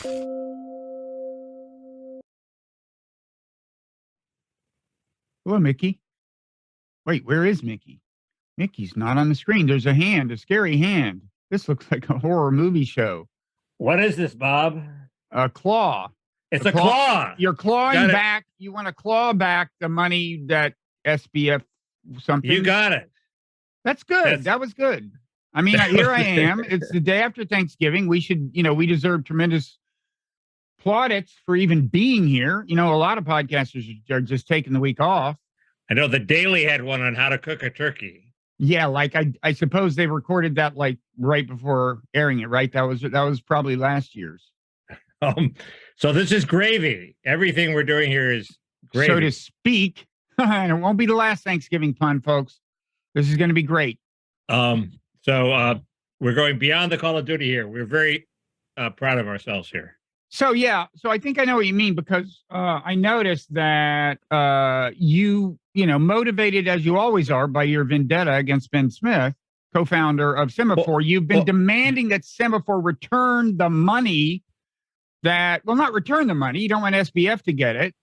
Hello, Mickey. Wait, where is Mickey? Mickey's not on the screen. There's a hand, a scary hand. This looks like a horror movie show. What is this, Bob? A claw. It's a claw. You're clawing back. You want to claw back the money that SBF something. You got it. That's good. That was good. I mean, here I am. It's the day after Thanksgiving. We should, we deserve tremendous plaudits for even being here. A lot of podcasters are just taking the week off. I know the Daily had one on how to cook a turkey. Yeah, like I suppose they recorded that like right before airing it, right? That was probably last year's. So this is gravy. Everything we're doing here is gravy, so to speak. And it won't be the last Thanksgiving pun, folks. This is going to be great. So we're going beyond the Call of Duty here. We're very proud of ourselves here. So, yeah. So I think I know what you mean, because I noticed that you motivated as you always are by your vendetta against Ben Smith, co-founder of Semafor. You've been demanding that Semafor return the money not return the money. You don't want SBF to get it.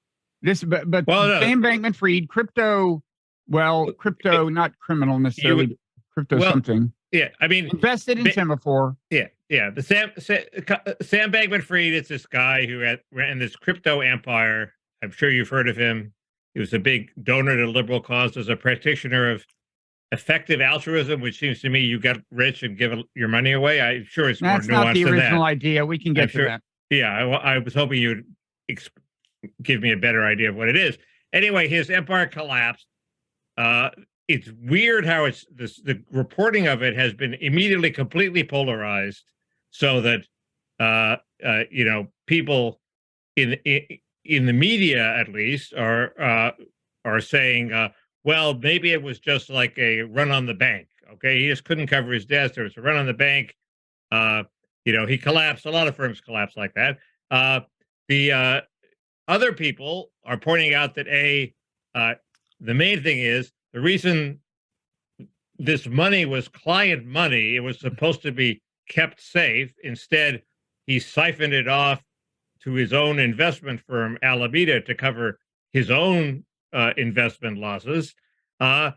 Sam Bankman-Fried, crypto, not criminal necessarily, crypto something. Yeah, I mean, invested in Semafor. Yeah. The Sam Bankman-Fried is this guy who ran this crypto empire. I'm sure you've heard of him. He was a big donor to liberal causes, a practitioner of effective altruism, which seems to me you get rich and give your money away. I'm sure it's more nuanced than that. That's not the original idea. We can get to that. Yeah, I was hoping you'd give me a better idea of what it is. Anyway, his empire collapsed. It's weird how the reporting of it has been immediately completely polarized, so that people in the media at least are saying, well, maybe it was just like a run on the bank. Okay, he just couldn't cover his debts. There was a run on the bank. He collapsed. A lot of firms collapse like that. The other people are pointing out that the main thing is the reason this money was client money. It was supposed to be kept safe. Instead, he siphoned it off to his own investment firm, Alameda, to cover his own investment losses. And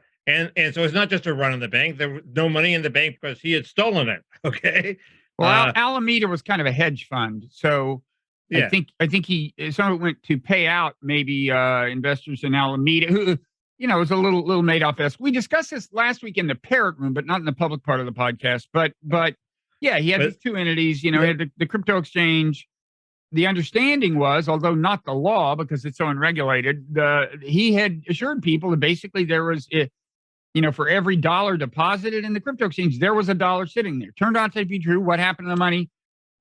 so it's not just a run on the bank. There was no money in the bank because he had stolen it. Okay. Well, Alameda was kind of a hedge fund, so yeah. I think some of it went to pay out maybe investors in Alameda who, it was a little Madoff-esque. We discussed this last week in the Parrot Room, but not in the public part of the podcast. But yeah, he had these two entities. He had the crypto exchange. The understanding was, although not the law because it's so unregulated, he had assured people that basically there was for every dollar deposited in the crypto exchange, there was a dollar sitting there. Turned out to be true. What happened to the money?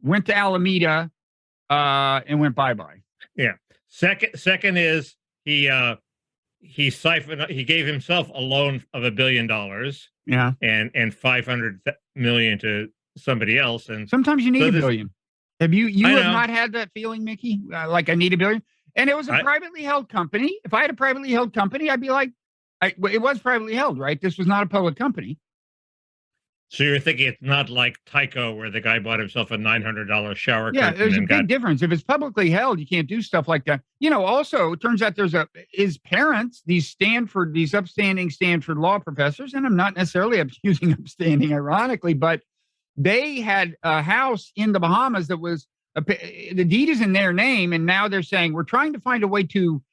Went to Alameda and went bye-bye. Yeah. Second is he siphoned. He gave himself a loan of $1 billion. Yeah. And 500 million to somebody else. And sometimes you need $1 billion. Have you have not had that feeling, Mickey? Like I need $1 billion, and it was a privately held company. If I had a privately held company, I'd be like. It was privately held, right? This was not a public company. So you're thinking it's not like Tyco, where the guy bought himself a $900 shower curtain. Yeah, there's a big difference. If it's publicly held, you can't do stuff like that. Also, it turns out his parents, these upstanding Stanford law professors, and I'm not necessarily using upstanding, ironically, but they had a house in the Bahamas that was, the deed is in their name, and now they're saying, we're trying to find a way to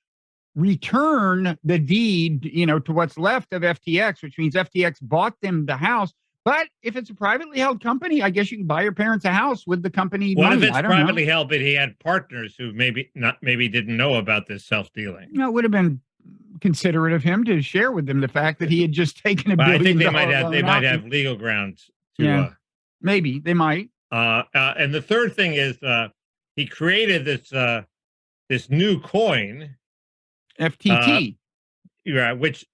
return the deed, to what's left of FTX, which means FTX bought them the house. But if it's a privately held company, I guess you can buy your parents a house with the company money. What if it's privately held, but he had partners who maybe didn't know about this self-dealing? It would have been considerate of him to share with them the fact that he had just taken $1 billion. I think they might have legal grounds to. Maybe they might. And the third thing is he created this new coin. FTT, which,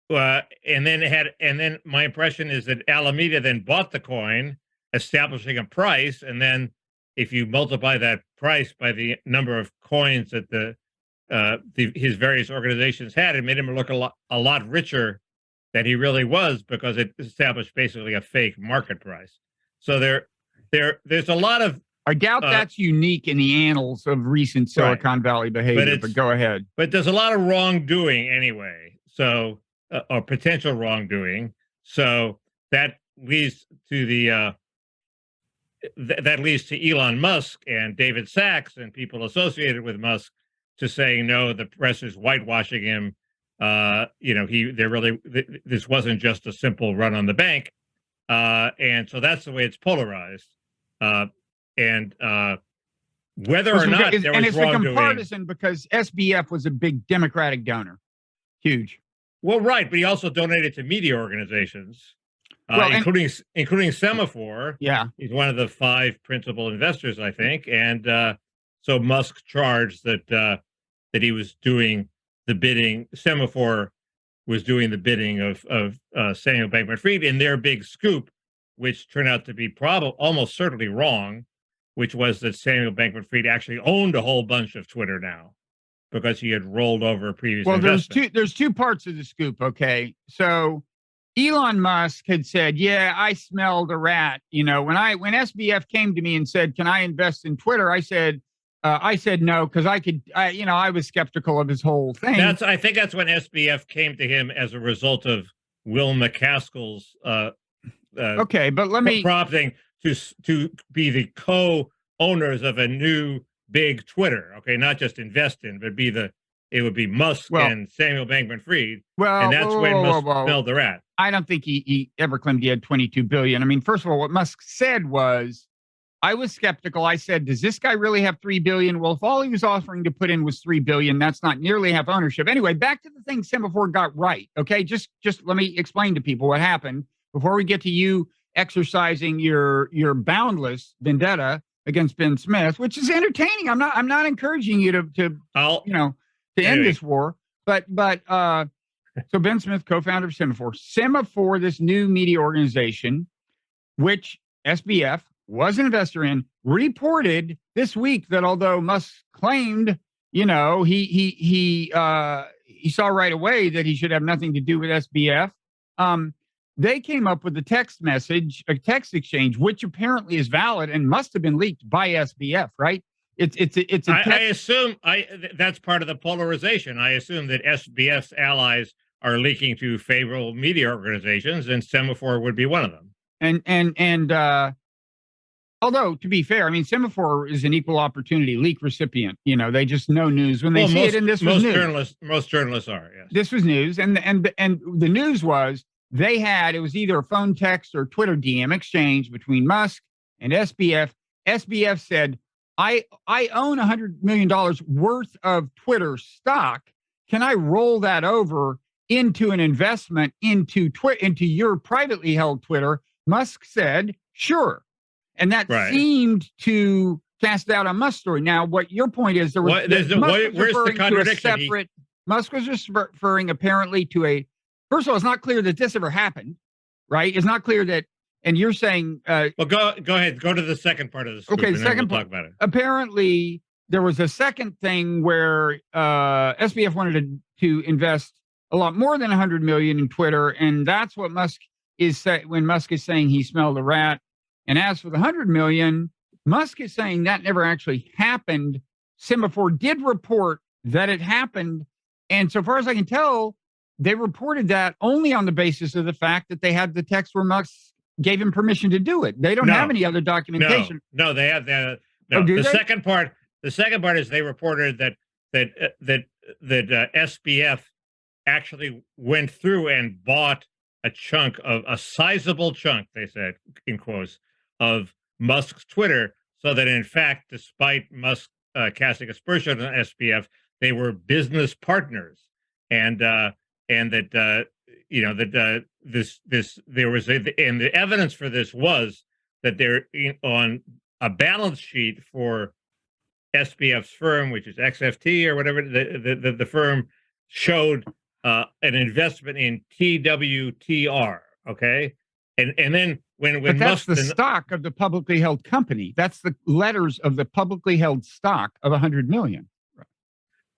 and then my impression is that Alameda then bought the coin, establishing a price, and then if you multiply that price by the number of coins that his various organizations had, it made him look a lot richer than he really was, because it established basically a fake market price. So there's a lot of I doubt that's unique in the annals of recent Silicon Valley behavior, but go ahead. But there's a lot of wrongdoing anyway, so or potential wrongdoing. So that leads to the that leads to Elon Musk and David Sachs and people associated with Musk to saying, no, the press is whitewashing him. This wasn't just a simple run on the bank. And so that's the way it's polarized. Whether or not there was wrongdoing, comparison because SBF was a big Democratic donor, huge. Well, right, but he also donated to media organizations, including Semafor. Yeah, he's one of the 5 principal investors, I think, and so Musk charged that he was doing the bidding. Semafor was doing the bidding of Samuel Bankman-Fried in their big scoop, which turned out to be almost certainly wrong, which was that Samuel Bankman-Fried actually owned a whole bunch of Twitter now because he had rolled over a previous investment. There's two parts of the scoop, okay? So Elon Musk had said, yeah, I smelled a rat. When SBF came to me and said, can I invest in Twitter? I said no, because I was skeptical of his whole thing. I think that's when SBF came to him as a result of Will McCaskill's okay, but let me prompting to be the co-owners of a new big Twitter. Okay, not just invest in, but it would be Musk and Samuel Bankman-Fried. Well, and that's when Musk smelled the rat. I don't think he ever claimed he had 22 billion. I mean, first of all, what Musk said was, I was skeptical. I said, does this guy really have 3 billion? Well, if all he was offering to put in was 3 billion, that's not nearly half ownership. Anyway, back to the thing Semafor got right. Okay, just let me explain to people what happened before we get to you exercising your boundless vendetta against Ben Smith, which is entertaining. I'm not encouraging you to end this war, but so Ben Smith, co-founder of Semafor, this new media organization, which SBF was an investor in, reported this week that although Musk claimed, he saw right away that he should have nothing to do with SBF. They came up with a text exchange, which apparently is valid and must have been leaked by SBF, right? I assume that's part of the polarization. I assume that SBF's allies are leaking to favorable media organizations, and Semafor would be one of them. And although, to be fair, I mean, Semafor is an equal opportunity leak recipient. They just know news when they see it, and this was news. Most journalists are, yes. This was news, and the news was it was either a phone text or Twitter DM exchange between Musk and SBF. SBF said, I own $100 million worth of Twitter stock. Can I roll that over into an investment into your privately held Twitter? Musk said, sure. And that seemed to cast doubt on Musk's story. Now, what your point is, where's the contradiction? Musk was just referring apparently to first of all, it's not clear that this ever happened, right? It's not clear that, and you're saying... well, go ahead. Go to the second part of the scoop, okay, the second we'll talk about it. Apparently, there was a second thing where SBF wanted to invest a lot more than 100 million in Twitter, and that's what Musk is saying when Musk is saying he smelled a rat. And as for the 100 million, Musk is saying that never actually happened. Semafor did report that it happened, and so far as I can tell, they reported that only on the basis of the fact that they had the text where Musk gave him permission to do it. They don't have any other documentation. No, they have that. No. The second part is they reported that SBF actually went through and bought a sizable chunk, they said, in quotes, of Musk's Twitter, so that in fact, despite Musk casting aspersions on SBF, they were business partners, and the evidence for this was that they're on a balance sheet for SBF's firm, which is XFT or whatever the firm showed an investment in TWTR. Okay, and then when that's Musk the stock of the publicly held company. That's the letters of the publicly held stock of 100 million.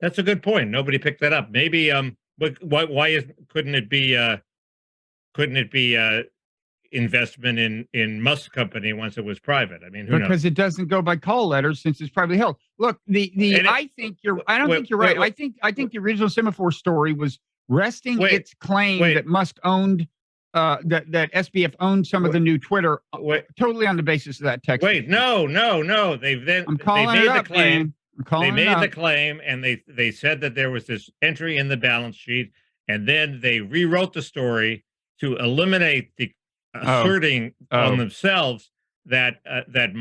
That's a good point. Nobody picked that up. Maybe couldn't it be investment in Musk company once it was private. I mean, who knows? Because it doesn't go by call letters since it's privately held. Look, I don't think you're right. I think the original Semafor story was resting its claim that Musk owned that SBF owned some of the new Twitter totally on the basis of that text. No. They made the claim. They made the claim, and they said that there was this entry in the balance sheet, and then they rewrote the story to eliminate the asserting on themselves that that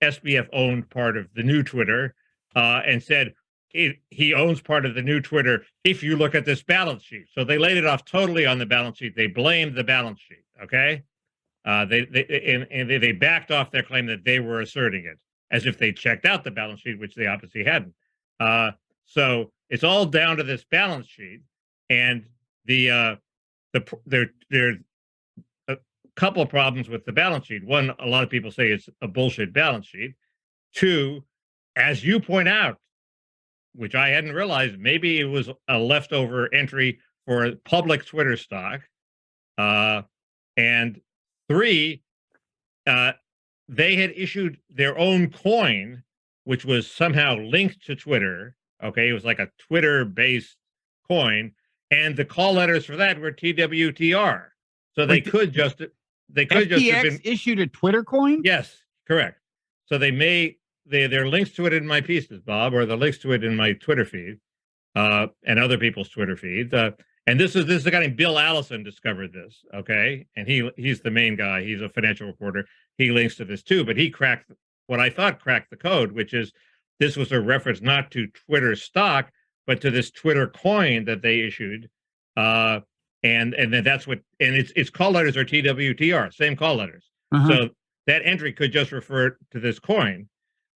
SBF owned part of the new Twitter, and said he owns part of the new Twitter if you look at this balance sheet. So they laid it off totally on the balance sheet. They blamed the balance sheet. Okay, they backed off their claim that they were asserting it as if they checked out the balance sheet, which they obviously hadn't. So it's all down to this balance sheet, and there are a couple of problems with the balance sheet. One, a lot of people say it's a bullshit balance sheet. Two, as you point out, which I hadn't realized, maybe it was a leftover entry for a public Twitter stock. And three, they had issued their own coin, which was somehow linked to Twitter. Okay, it was like a Twitter-based coin, and the call letters for that were TWTR. So they could just have been issued a Twitter coin. Yes, correct. So there are links to it in my pieces, Bob, or the links to it in my Twitter feed, and other people's Twitter feeds. And this is the guy named Bill Allison discovered this, okay? And he's the main guy. He's a financial reporter. He links to this too, but he cracked what I thought cracked the code, which is this was a reference not to Twitter stock, but to this Twitter coin that they issued. And then that's what, and its call letters are TWTR, same call letters. So that entry could just refer to this coin,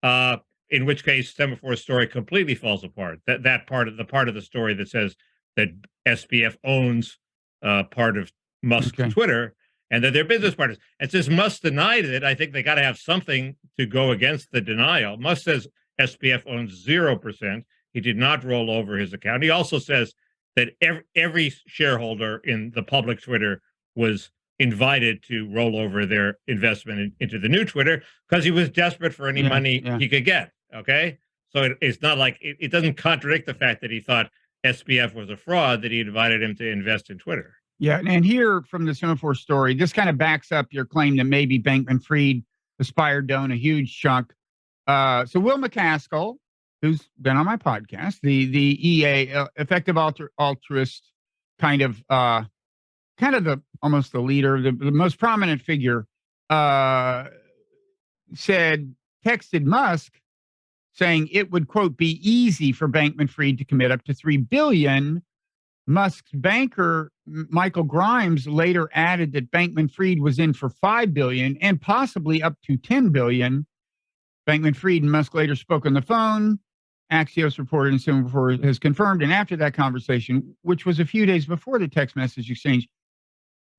in which case Semafor's story completely falls apart. That part of the story that says that SBF owns part of Musk's Twitter and that they're business partners. And since Musk denied it, I think they got to have something to go against the denial. Musk says SBF owns 0%. He did not roll over his account. He also says that every shareholder in the public Twitter was invited to roll over their investment into the new Twitter because he was desperate for any money he could get. Okay, so it's not like it doesn't contradict the fact that he thought SBF was a fraud, that he invited him to invest in Twitter. Yeah, and here from the Semafor story, this kind of backs up your claim that maybe Bankman-Fried aspired to own a huge chunk. So Will McCaskill, who's been on my podcast, the EA, effective altruist, kind of almost the leader, the most prominent figure, texted Musk saying it would, quote, be easy for Bankman-Fried to commit up to $3 billion. Musk's banker, Michael Grimes, later added that Bankman-Fried was in for $5 billion and possibly up to $10 billion. Bankman-Fried and Musk later spoke on the phone. Axios reported and Semafor has confirmed. And after that conversation, which was a few days before the text message exchange,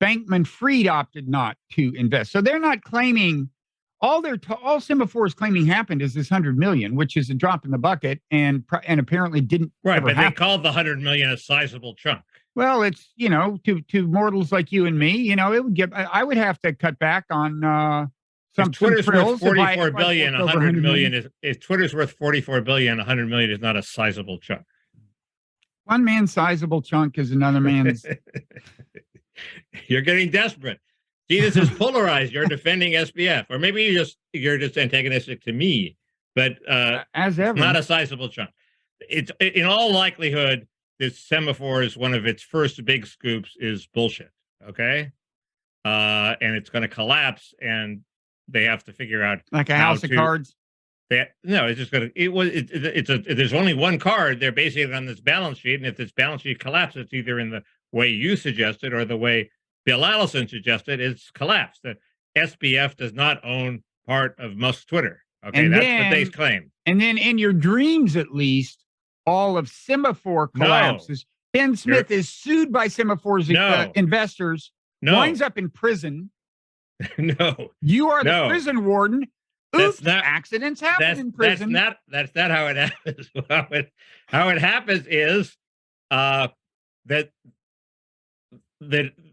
Bankman-Fried opted not to invest. So they're not claiming all Semafor is claiming happened is this $100 million, which is a drop in the bucket, and apparently didn't. Right, but they called the $100 million a sizable chunk. Well, it's to mortals like you and me, it would get. I would have to cut back on some. Twitter's worth $44 billion. $100 million is if Twitter's worth $44 billion, $100 million is not a sizable chunk. One man's sizable chunk is another man's. You're getting desperate. See, this is polarized. You're defending SBF, or maybe you're just antagonistic to me. But as ever, it's not a sizable chunk. It's in all likelihood, this Semafor is one of its first big scoops is bullshit. Okay, and it's going to collapse, and they have to figure out like a house of cards. No, it's just going to. There's only one card. They're basing it on this balance sheet, and if this balance sheet collapses, it's either in the way you suggested or the way Bill Allison suggested, it's collapsed. That SBF does not own part of Musk's Twitter. Okay, that's what they claim. And then in your dreams, at least, all of Semafor collapses. No. Ben Smith is sued by Semafor's investors, winds up in prison. No. You are the prison warden. Oops, accidents happen in prison. That's not how it happens. How it happens is that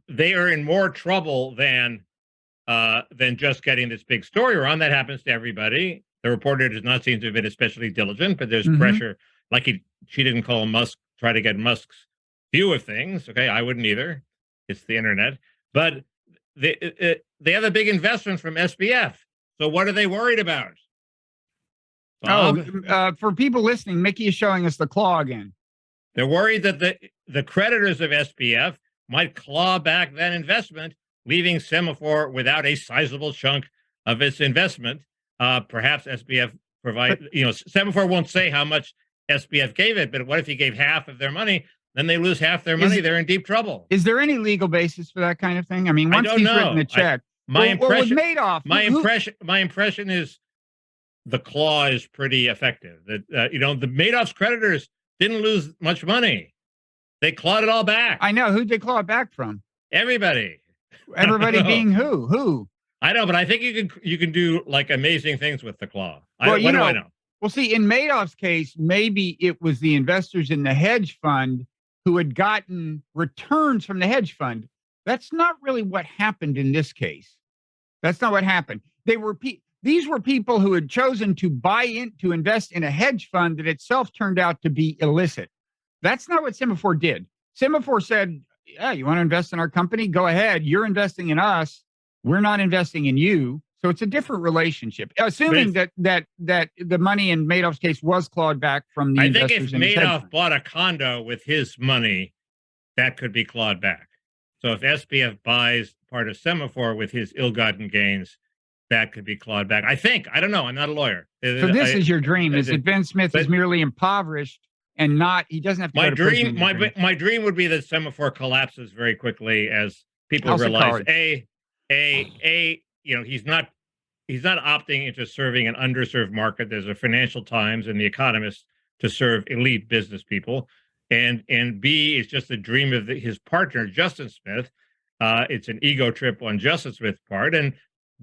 they are in more trouble than just getting this big story around. That happens to everybody. The reporter does not seem to have been especially diligent, but there's pressure. Like she didn't call Musk, try to get Musk's view of things. Okay, I wouldn't either. It's the internet. But they have a big investment from SBF. So what are they worried about? Bob? For people listening, Mickey is showing us the claw again. They're worried that the creditors of SBF might claw back that investment, leaving Semafor without a sizable chunk of its investment. Perhaps SBF provide, Semafor won't say how much SBF gave it, but what if he gave half of their money? Then they lose half their money. They're in deep trouble. Is there any legal basis for that kind of thing? I mean, once he's written the check, my impression is the claw is pretty effective. That the Madoff's creditors didn't lose much money; they clawed it all back. I know. Who'd they claw it back from? Everybody. Everybody being who? Who? I know, but I think you can do like amazing things with the claw. What do I know? Well, see, in Madoff's case, maybe it was the investors in the hedge fund who had gotten returns from the hedge fund. That's not really what happened in this case. That's not what happened. These were people who had chosen to invest in a hedge fund that itself turned out to be illicit. That's not what Semafor did. Semafor said, yeah, you want to invest in our company? Go ahead. You're investing in us. We're not investing in you. So it's a different relationship. Assuming that the money in Madoff's case was clawed back from the investors. I think if Madoff bought a condo with his money, that could be clawed back. So if SBF buys part of Semafor with his ill-gotten gains, that could be clawed back. I think. I don't know. I'm not a lawyer. So this is your dream, is that Ben Smith is merely impoverished and he doesn't have to go to prison. My dream would be that Semafor collapses very quickly as people realize, he's not opting into serving an underserved market. There's a Financial Times and The Economist to serve elite business people. And B, it's just a dream of his partner, Justin Smith. It's an ego trip on Justin Smith's part. And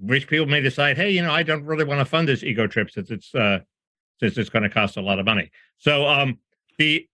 rich people may decide, hey, I don't really want to fund this ego trip since it's going to cost a lot of money. So you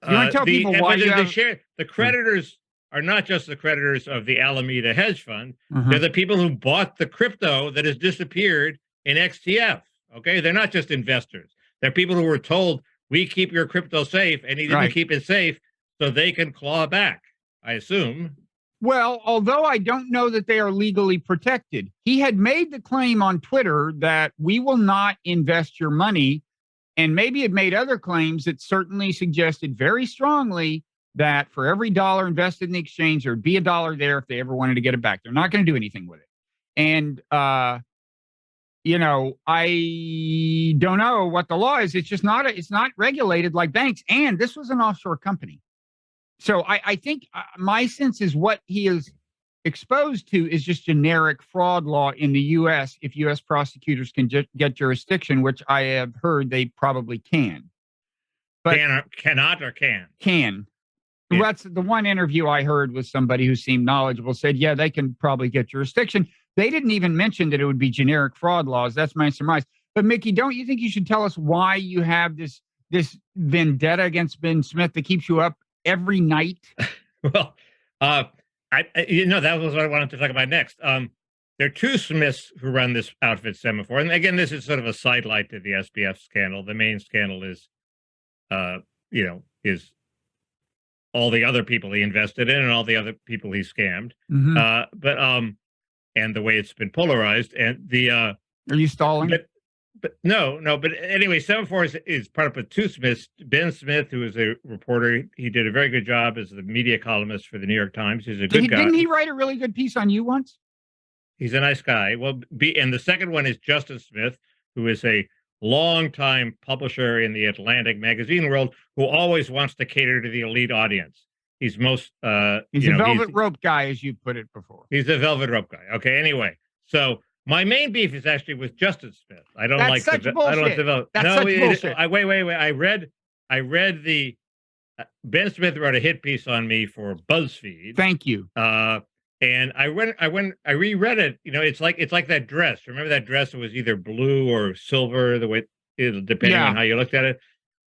want to tell people why the creditors are not just the creditors of the Alameda hedge fund. They're the people who bought the crypto that has disappeared in XTF. Okay, they're not just investors. They're people who were told, we keep your crypto safe, and he didn't keep it safe, so they can claw back, I assume. Well, although I don't know that they are legally protected, he had made the claim on Twitter that we will not invest your money, and maybe had made other claims that certainly suggested very strongly that for every dollar invested in the exchange, there'd be $1 there if they ever wanted to get it back. They're not going to do anything with it. And, I don't know what the law is. It's just it's not regulated like banks. And this was an offshore company. So I think my sense is what he is exposed to is just generic fraud law in the U.S. if U.S. prosecutors can get jurisdiction, which I have heard they probably can. But cannot or can? Can. Yeah. That's the one interview I heard with somebody who seemed knowledgeable, said, yeah, they can probably get jurisdiction. They didn't even mention that it would be generic fraud laws. That's my surmise. But Mickey, don't you think you should tell us why you have this vendetta against Ben Smith that keeps you up every night? Well, that was what I wanted to talk about next. There are two Smiths who run this outfit, Semafor. And again, this is sort of a sidelight to the SBF scandal. The main scandal is all the other people he invested in and all the other people he scammed. And the way it's been polarized. And are you stalling? But anyway, Semafor is part of two Smiths. Ben Smith, who is a reporter, he did a very good job as the media columnist for the New York Times. He's a good guy. Didn't he write a really good piece on you once? He's a nice guy. Well, and the second one is Justin Smith, who is a longtime publisher in the Atlantic magazine world, who always wants to cater to the elite audience. He's most he's a velvet rope guy, as you put it before. He's a velvet rope guy. Okay, anyway. So my main beef is actually with Justin Smith. I don't like such bullshit. I don't like the That's such bullshit. Wait. I read the Ben Smith wrote a hit piece on me for BuzzFeed. Thank you. And I reread it. It's like that dress. Remember that dress? It was either blue or silver, depending on how you looked at it.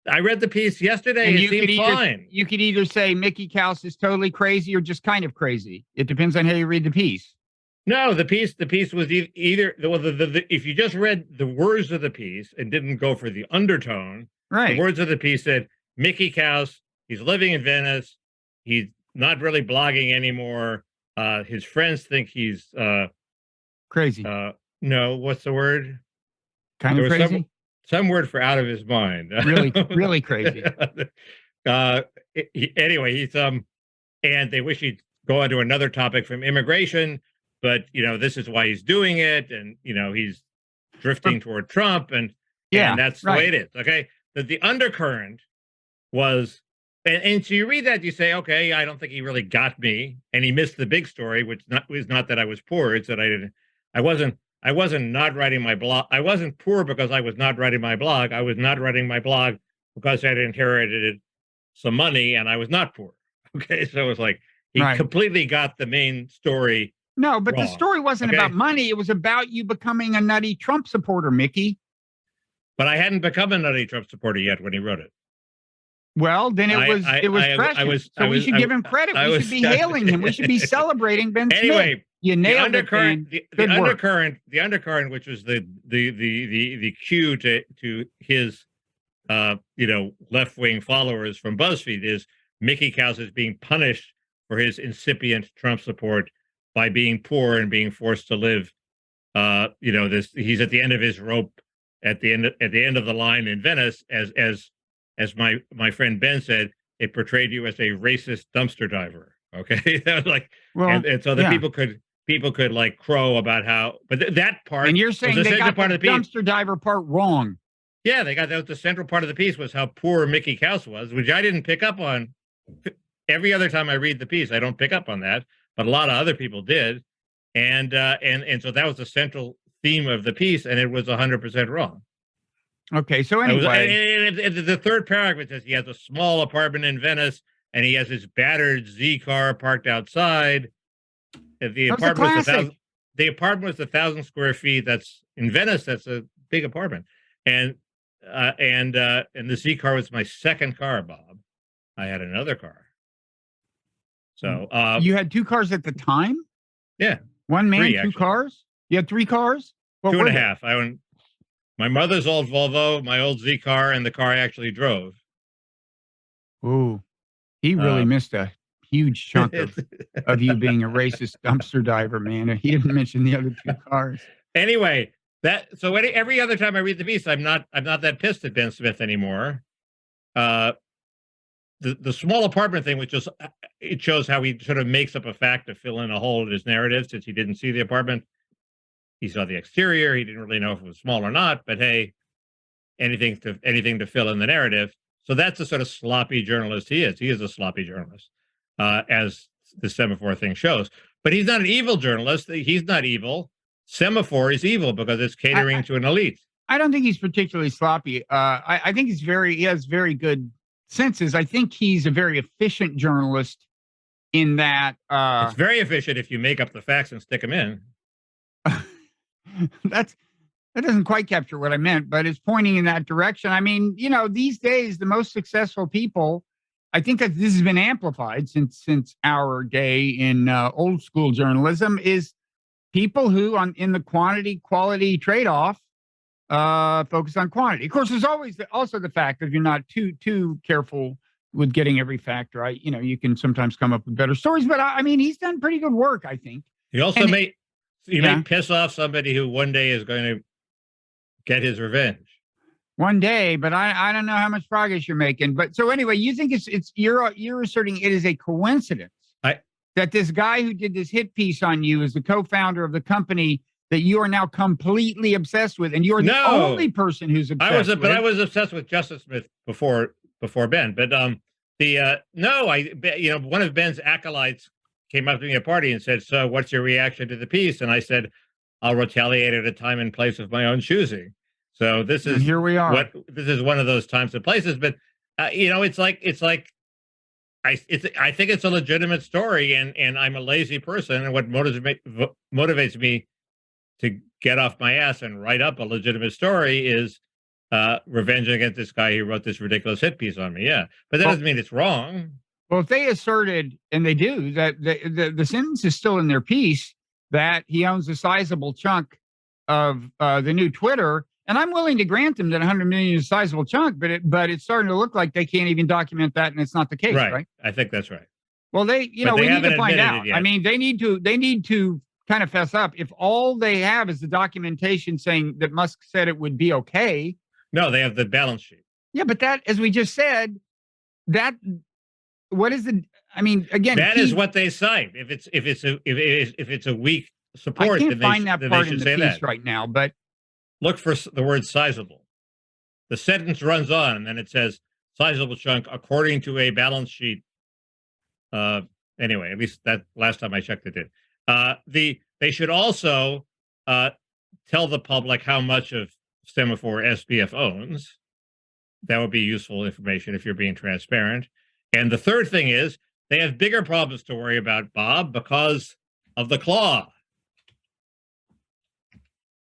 I read the piece yesterday. And it seemed fine. You could either say Mickey Kaus is totally crazy or just kind of crazy. It depends on how you read the piece. No, the piece was either if you just read the words of the piece and didn't go for the undertone. Right. The words of the piece said Mickey Kaus, he's living in Venice. He's not really blogging anymore. His friends think he's crazy. No, what's the word? Kind of crazy. Some word for out of his mind. Really, really crazy. Anyway, he's and they wish he'd go on to another topic from immigration, but this is why he's doing it, and he's drifting toward Trump, and that's the way it is. Okay, the undercurrent was, and so you read that, you say, okay, I don't think he really got me, and he missed the big story, which was not that I was poor; it's that I wasn't not writing my blog. I wasn't poor because I was not writing my blog. I was not writing my blog because I'd inherited some money and I was not poor. Okay, so it was like he completely got the main story. No, but wrong. The story wasn't about money. It was about you becoming a nutty Trump supporter, Mickey. But I hadn't become a nutty Trump supporter yet when he wrote it. Well, then it was prescient. So we should give him credit. We should be hailing him. We should be celebrating Ben Smith. Anyway, you nailed it, Ben. The undercurrent, which was the cue to his left-wing followers from BuzzFeed, is Mickey Kaus is being punished for his incipient Trump support by being poor and being forced to live. He's at the end of his rope, at the end of the line in Venice, as my friend Ben said, it portrayed you as a racist dumpster diver. Okay, that was like, and so that people could like crow about how, but that part. And you're saying they got the dumpster diver part wrong. Yeah, that was the central part of the piece, was how poor Mickey Kaus was, which I didn't pick up on. Every other time I read the piece, I don't pick up on that, but a lot of other people did, and so that was the central theme of the piece, and it was 100% wrong. Okay, so anyway, the third paragraph says he has a small apartment in Venice, and he has his battered Z car parked outside. The apartment was 1,000 square feet. That's in Venice. That's a big apartment, and the Z car was my second car, Bob. I had another car. So you had two cars at the time? Yeah, one man, two cars. You had three cars. Two and a half. I owned my mother's old Volvo, my old Z car, and the car I actually drove. Ooh, he really missed a huge chunk of you being a racist dumpster diver, man. He didn't mention the other two cars. Anyway, every other time I read the piece, I'm not that pissed at Ben Smith anymore. The small apartment thing, which it shows how he sort of makes up a fact to fill in a hole in his narrative, since he didn't see the apartment. He saw the exterior. He didn't really know if it was small or not, but hey, anything to fill in the narrative. So that's the sort of sloppy journalist he is. He is a sloppy journalist, as the Semafor thing shows. But he's not an evil journalist. He's not evil. Semafor is evil because it's catering to an elite. I don't think he's particularly sloppy. I think he has very good senses. I think he's a very efficient journalist in that. It's very efficient if you make up the facts and stick them in. That doesn't quite capture what I meant, but it's pointing in that direction. I mean, these days, the most successful people, I think that this has been amplified since our day in old school journalism, is people who in the quality trade-off focus on quantity. Of course, there's always also the fact that if you're not too careful with getting every fact right, you can sometimes come up with better stories. But I mean, he's done pretty good work, I think. He also may piss off somebody who one day is going to get his revenge. One day, but I don't know how much progress you're making. But so anyway, you think you're asserting it is a coincidence that this guy who did this hit piece on you is the co-founder of the company that you are now completely obsessed with, and you're the only person who's obsessed with. But I was obsessed with Justice Smith before Ben. But one of Ben's acolytes came up to me at a party and said, "So, what's your reaction to the piece?" And I said, "I'll retaliate at a time and place of my own choosing." So here we are. This is one of those times and places. But I think it's a legitimate story, and I'm a lazy person, and what motivates me to get off my ass and write up a legitimate story is revenge against this guy who wrote this ridiculous hit piece on me. Yeah, but that doesn't mean it's wrong. Well, if they asserted, and they do, that the sentence is still in their piece, that he owns a sizable chunk of the new Twitter, and I'm willing to grant them that 100 million is a sizable chunk, but it's starting to look like they can't even document that, and it's not the case, right? I think that's right. Well, we need to find out. I mean, they need to kind of fess up. If all they have is the documentation saying that Musk said it would be okay. No, they have the balance sheet. Yeah, but that, as we just said, what is the? I mean, again, that is what they cite. If it's a weak support, I can't find that part in the piece right now. But look for the word sizable. The sentence runs on, and then it says sizable chunk according to a balance sheet. Anyway, at least that last time I checked, it did. They should also tell the public how much of Semafor SBF owns. That would be useful information if you're being transparent. And the third thing is they have bigger problems to worry about, Bob, because of the claw.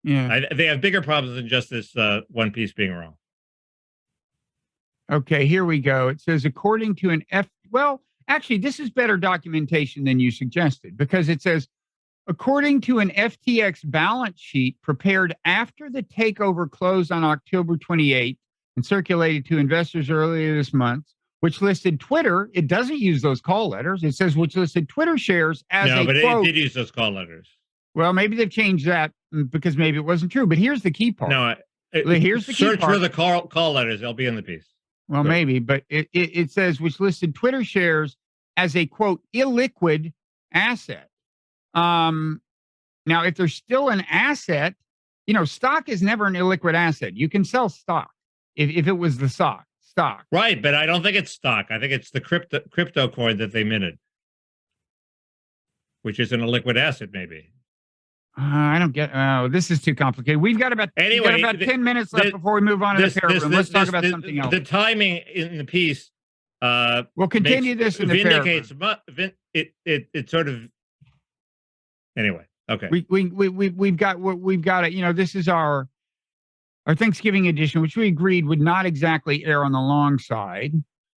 Yeah, they have bigger problems than just this one piece being wrong. Okay, here we go. It says, according to well, actually, this is better documentation than you suggested, because it says, according to an FTX balance sheet prepared after the takeover closed on October 28th and circulated to investors earlier this month, which listed Twitter. It doesn't use those call letters. It says which listed Twitter shares as no, a but quote. It did use those call letters. Well, maybe they've changed that because maybe it wasn't true. But here's the key part. No, here's the key part. Search for the call letters. They'll be in the piece. Well, maybe, but it says which listed Twitter shares as a quote illiquid asset. Now, if there's still an asset, stock is never an illiquid asset. You can sell stock if it was the stock. Right, but I don't think it's stock. I think it's the crypto coin that they minted, which is an illiquid asset, maybe. I don't get. Oh, this is too complicated. We've got about 10 minutes left before we move on to the paragraph. Let's talk about something else. The timing in the piece. We'll continue this in the vindicates. It sort of. Anyway, okay. We've got it. This is our Thanksgiving edition, which we agreed would not exactly err on the long side.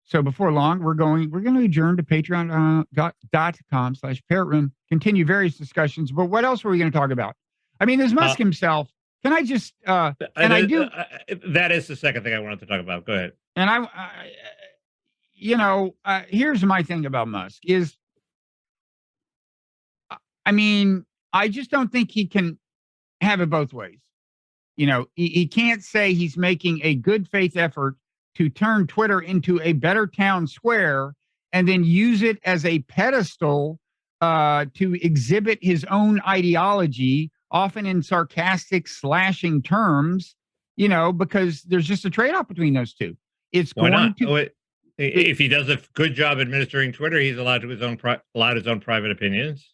So before long, we're going to adjourn to patreon.com/parrotroom, continue various discussions. But what else were we going to talk about? I mean, there's Musk himself. Can I just, and I do. That is the second thing I wanted to talk about. Go ahead. And here's my thing about Musk is, I mean, I just don't think he can have it both ways. He can't say he's making a good faith effort to turn Twitter into a better town square and then use it as a pedestal to exhibit his own ideology, often in sarcastic, slashing terms, because there's just a trade-off between those two. It's Why going not? to. If he does a good job administering Twitter, he's allowed his own private opinions.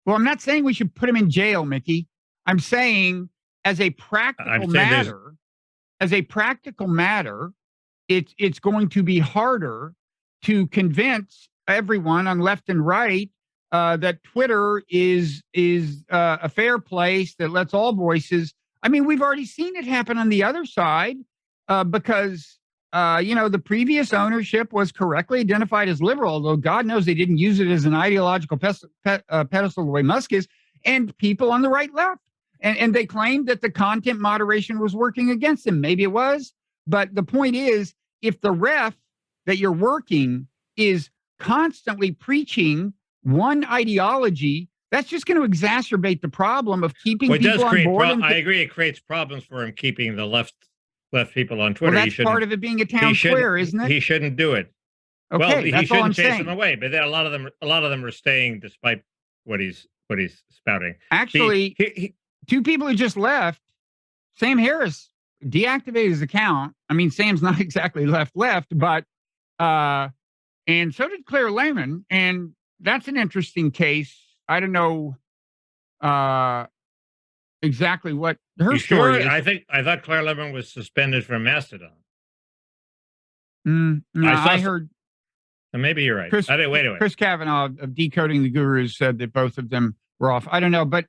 Well, I'm not saying we should put him in jail, Mickey. I'm saying as a practical matter, it's going to be harder to convince everyone on left and right that Twitter is a fair place that lets all voices. I mean, we've already seen it happen on the other side because the previous ownership was correctly identified as liberal, although God knows they didn't use it as an ideological pedestal the way Musk is, and people on the right left. And they claimed that the content moderation was working against them. Maybe it was. But the point is, if the ref that you're working is constantly preaching one ideology, that's just going to exacerbate the problem of keeping people on board. I agree. It creates problems for him keeping the left people on Twitter. Well, that's part of it being a town square, isn't it? He shouldn't do it. Okay, well, he shouldn't chase them away. But a lot of them are staying despite what he's spouting. Actually, two people who just left, Sam Harris deactivated his account. I mean, Sam's not exactly left, but and so did Claire Lehman, and that's an interesting case. I don't know exactly what her story is. I thought Claire Lehman was suspended from Mastodon. No, I heard. Maybe you're right. Wait. Chris Kavanaugh of Decoding the Gurus said that both of them were off. I don't know, but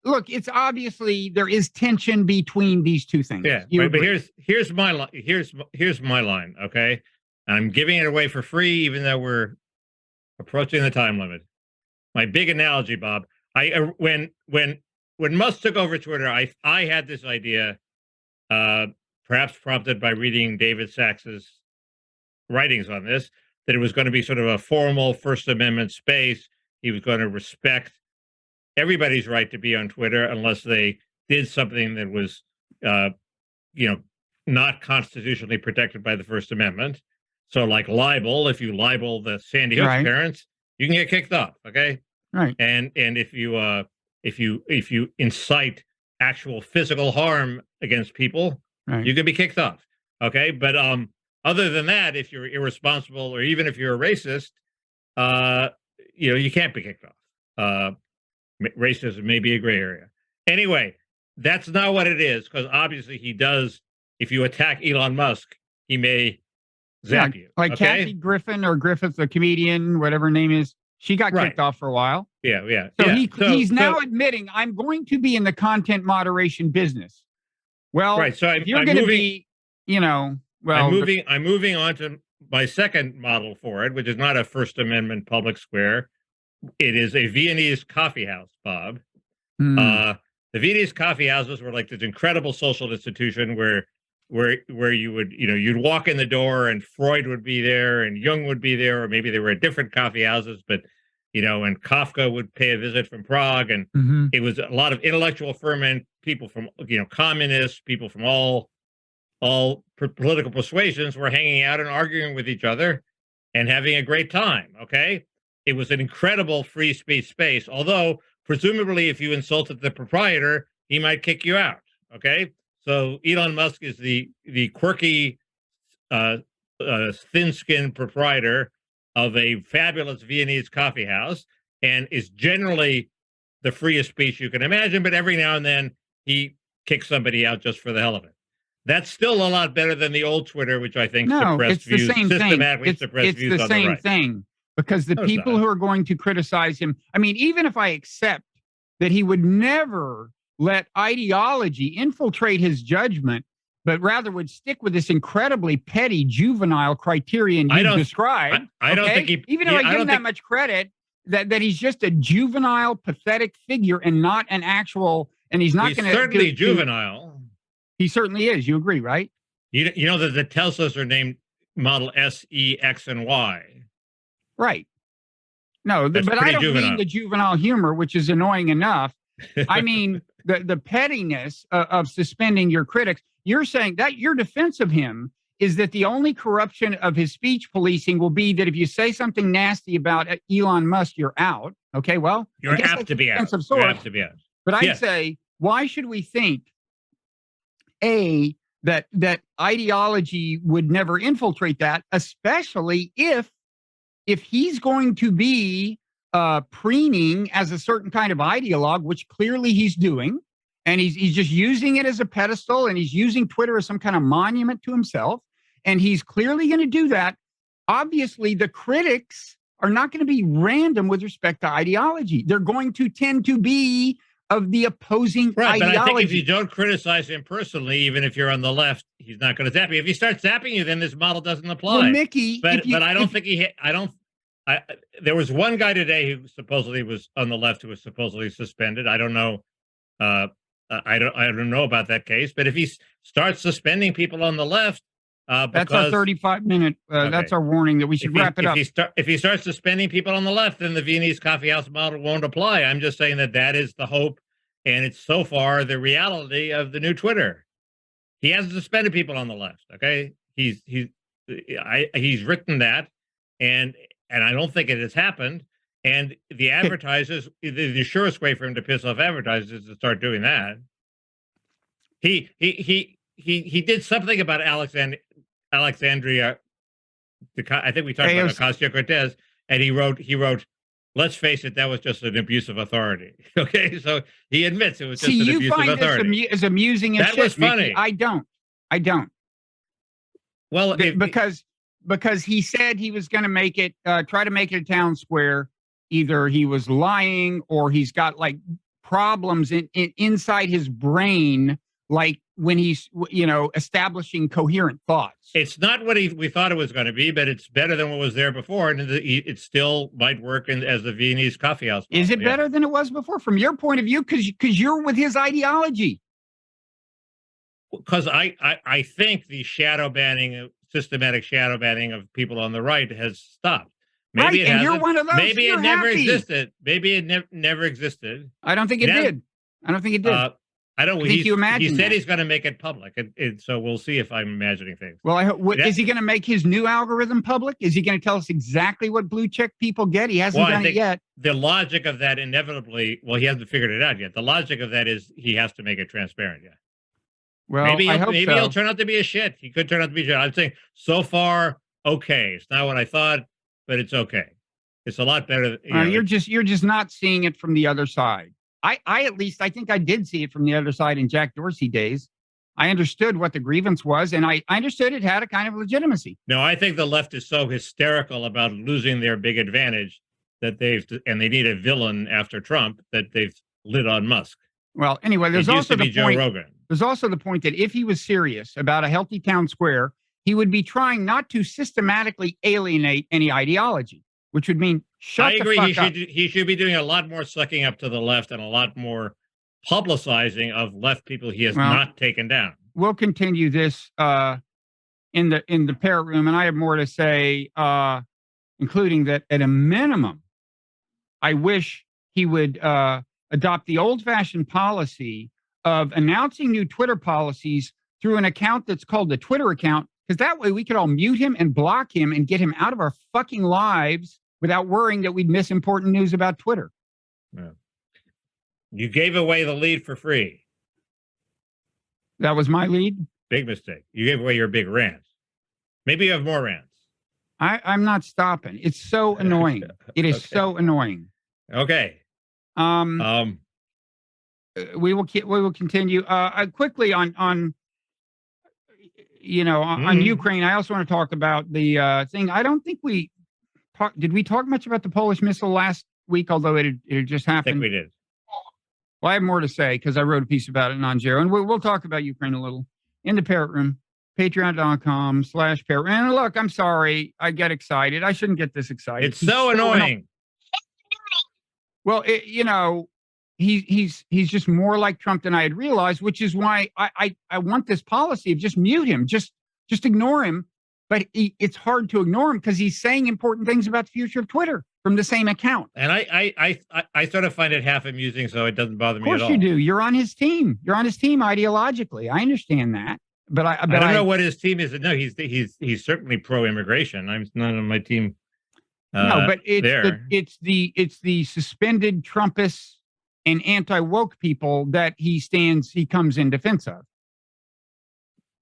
look, it's obviously there is tension between these two things. Yeah, but here's my line. Here's my line. Okay, I'm giving it away for free, even though we're approaching the time limit. My big analogy, Bob. When Musk took over Twitter, I had this idea, perhaps prompted by reading David Sacks's writings on this, that it was going to be sort of a formal First Amendment space. He was going to respect everybody's right to be on Twitter unless they did something that was, not constitutionally protected by the First Amendment. So, like libel, if you libel the Sandy Hook parents, you can get kicked off. Okay, right. And if you incite actual physical harm against people, you can be kicked off. Okay, but other than that, if you're irresponsible or even if you're a racist, you can't be kicked off. Racism may be a gray area. Anyway, that's not what it is, because obviously he does. If you attack Elon Musk, he may zap you. Like Kathy Griffin or Griffith, the comedian, whatever her name is, she got kicked off for a while. Yeah. So he's now admitting, I'm going to be in the content moderation business. Well, So you're going to be, well, I'm moving on to my second model for it, which is not a First Amendment public square. It is a Viennese coffee house, Bob. The Viennese coffee houses were like this incredible social institution where you would, you'd walk in the door and Freud would be there and Jung would be there, or maybe they were at different coffee houses, but, and Kafka would pay a visit from Prague. And it was a lot of intellectual ferment, people from, communists, people from all political persuasions were hanging out and arguing with each other and having a great time. Okay. It was an incredible free speech space, although presumably if you insulted the proprietor, he might kick you out. Okay. So Elon Musk is the quirky, thin-skinned proprietor of a fabulous Viennese coffee house and is generally the freest speech you can imagine, but every now and then he kicks somebody out just for the hell of it. That's still a lot better than the old Twitter, which I think suppressed views, systematically suppressed views on the right. It's the same thing, because the people who are going to criticize him, I mean, even if I accept that he would never let ideology infiltrate his judgment, but rather would stick with this incredibly petty juvenile criterion you described. I don't think he, even though I give him that much credit, that he's just a juvenile, pathetic figure and not an actual, and he's not going to. Certainly juvenile. He certainly is. You agree, right? You know that the Teslas are named Model S, E, X, and Y. Right. No, but I don't mean the juvenile humor, which is annoying enough. I mean the pettiness of suspending your critics. You're saying that your defense of him is that the only corruption of his speech policing will be that if you say something nasty about Elon Musk, you're out. Okay, well, you're apt to be out. You're apt to be out. But I'd say, why should we think that ideology would never infiltrate that, especially if he's going to be preening as a certain kind of ideologue, which clearly he's doing, and he's just using it as a pedestal, and he's using Twitter as some kind of monument to himself, and he's clearly going to do that. Obviously, the critics are not going to be random with respect to ideology. They're going to tend to be of the opposing ideology. But I think if you don't criticize him personally, even if you're on the left, he's not going to zap you. If he starts zapping you, then this model doesn't apply. Well, Mickey, but I don't think there was one guy today who supposedly was on the left who was supposedly suspended. I don't know. I don't know about that case. But if he starts suspending people on the left, that's our 35-minute. That's our warning that we should wrap it up. If he starts suspending people on the left, then the Viennese coffee house model won't apply. I'm just saying that is the hope, and it's so far the reality of the new Twitter. He hasn't suspended people on the left. Okay, he's written that, and I don't think it has happened. And the advertisers, the surest way for him to piss off advertisers is to start doing that. He did something about Alexandria. I think we talked about Ocasio-Cortez, and he wrote, "Let's face it, that was just an abuse of authority." Okay, so he admits it was just an abuse of authority. See, you find this as amusing as that was funny. Mickey. I don't. Well, because he said he was going to make it, try to make it a town square. Either he was lying or he's got like problems inside his brain, like when he's, establishing coherent thoughts. It's not what we thought it was going to be, but it's better than what was there before, and it still might work as the Viennese coffee house model. Is it better than it was before from your point of view? Because you're with his ideology. Because I think the systematic shadow banning of people on the right has stopped. Maybe right, and you're one of those. Maybe it never existed. Maybe it never existed. I don't think it did. I don't think it did. I don't think you imagine. He said he's going to make it public, so we'll see if I'm imagining things. Well, I hope. Is he going to make his new algorithm public? Is he going to tell us exactly what blue check people get? He hasn't done it yet. The logic of that inevitably, he hasn't figured it out yet. The logic of that is he has to make it transparent. Yeah. Well, maybe so. He'll turn out to be a shit. He could turn out to be a shit. I'm saying so far, okay. It's not what I thought, but it's okay. It's a lot better. You're just not seeing it from the other side. I at least I think I did see it from the other side in Jack Dorsey days. I understood what the grievance was, and I understood it had a kind of legitimacy. No, I think the left is so hysterical about losing their big advantage that they need a villain after Trump that they've lit on Musk. Well, anyway, there's also the Joe point. Rogan. There's also the point that if he was serious about a healthy town square, he would be trying not to systematically alienate any ideology, which would mean shut the fuck up. He should be doing a lot more sucking up to the left and a lot more publicizing of left people he has not taken down. We'll continue this in the parrot room, and I have more to say, including that at a minimum, I wish he would adopt the old-fashioned policy of announcing new Twitter policies through an account that's called the Twitter account, because that way we could all mute him and block him and get him out of our fucking lives without worrying that we'd miss important news about Twitter. Yeah. You gave away the lead for free. That was my lead? Big mistake. You gave away your big rants. Maybe you have more rants. I'm not stopping. It's so annoying. It is so annoying. Okay. We will continue quickly on Ukraine. I also want to talk about the thing. I don't think we talked. Did we talk much about the Polish missile last week? Although it had just happened. I think we did. Well, I have more to say because I wrote a piece about it in Nonzero, and we'll talk about Ukraine a little in the parrot room. Patreon.com/parrot. And look, I'm sorry. I get excited. I shouldn't get this excited. It's so annoying. Well, he's just more like Trump than I had realized, which is why I want this policy of just mute him, just ignore him. But it's hard to ignore him because he's saying important things about the future of Twitter from the same account. And I sort of find it half amusing, so it doesn't bother me at all. Of course you do. You're on his team. You're on his team ideologically. I understand that. But I don't know what his team is. No, he's certainly pro-immigration. I'm not on my team. No, but it's the suspended Trumpists and anti-woke people that he comes in defense of.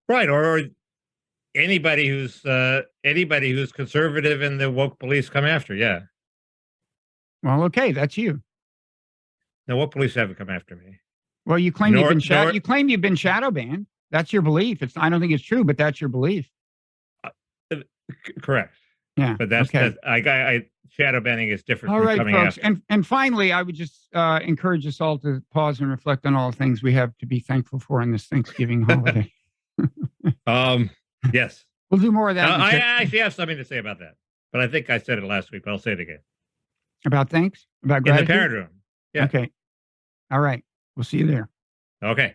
Right, or anybody who's conservative and the woke police come after. Yeah. Well, okay, that's you. No, woke police haven't come after me. Well, you claim you claim you've been shadow banned. That's your belief. I don't think it's true, but that's your belief. Correct. Yeah, but that's shadow banning is different. All from right, coming folks, after. and finally, I would just encourage us all to pause and reflect on all the things we have to be thankful for in this Thanksgiving holiday. Yes, we'll do more of that. I actually have something to say about that, but I think I said it last week. But I'll say it again. About thanks? About gratitude? In the parrot room. Yeah. Okay. All right. We'll see you there. Okay.